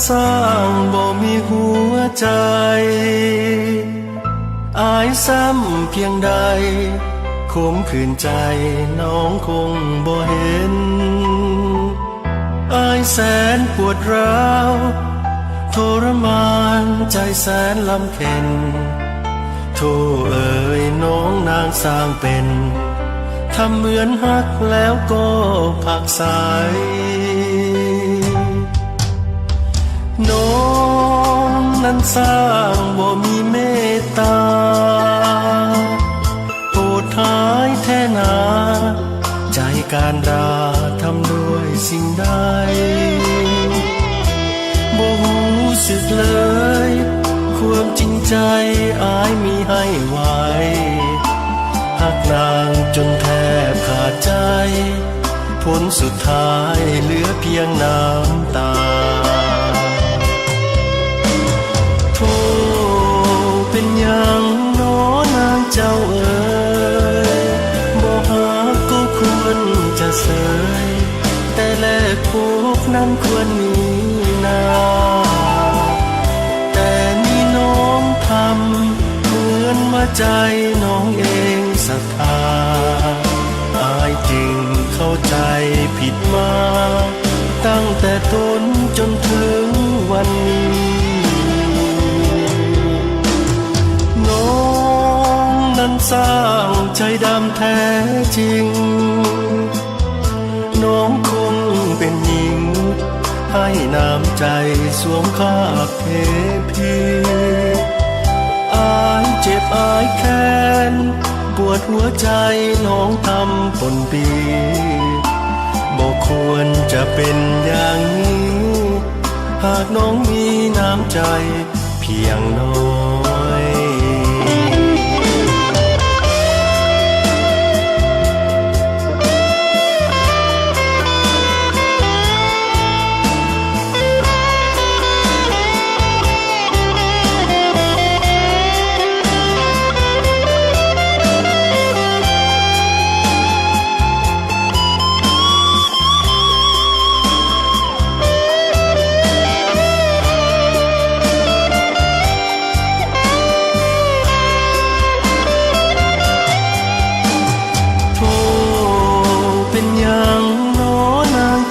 สร้างบ่มีหัวใจอายซ้ำเพียงใดขมขื่นใจน้องคงบ่เห็นอายแสนปวดร้าวทรมานใจแสนลำเค็ญโธ่เอ๋ยน้องนางสร้างเป็นทำเหมือนฮักแล้วก็ผักใสน้องนั้นสร้างบ่มีเมตตาโหดท้ายแท้หนาใจการดาทำด้วยสิ่งใดบ่รู้สึกเลยความจริงใจอายมีให้ไว้หักนางจนแทบขาดใจผลสุดท้ายเหลือเพียงน้ำตาโธ่เป็นอย่างน้อนางเจ้าเอ๋ยบ่ฮักก็ควรจะเสยแต่แลกพบนั้นควรมีนาแต่นี่น้องทำเหมือนว่าใจน้องเองศรัทธาอายจึงเข้าใจผิดมาตั้งแต่ต้นจนถึงวันนี้น้องนั้นสร้างใจดำแท้จริงน้องคงเป็นหญิงให้น้ำใจสวมคาบเทพีอายเจ็บอายแค้นปวดหัวใจน้องทำปนปีบอกควรจะเป็นอย่างนี้หากน้องมีน้ำใจเพียงน้อย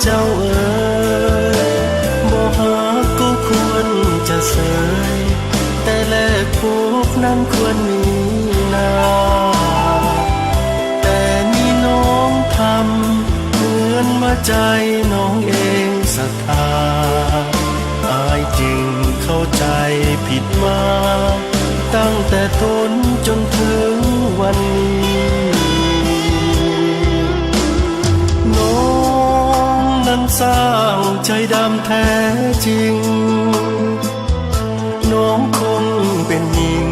เจ้าเอ๋ยบ่ฮักก็ควรจะเสยแต่แลกพบนั้นควรมีนาแต่นี่น้องทำเหมือนว่าใจน้องเองศรัทธาอายจึงเข้าใจผิดมาตั้งแต่ต้นจนถึงวันนี้นั้นสร้างใจดำแท้จริงน้องคงเป็นหญิง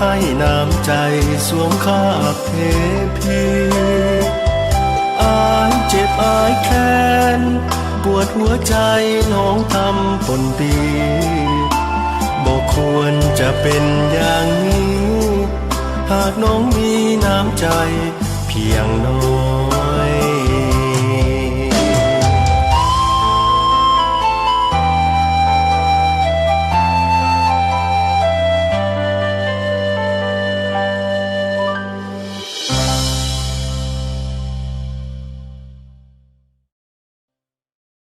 ให้น้ำใจสวมคาบเทพีอายเจ็บอายแค้นปวดหัวใจน้องทำปนปีบอกควรจะเป็นอย่างนี้หากน้องมีน้ำใจเพียงน้อย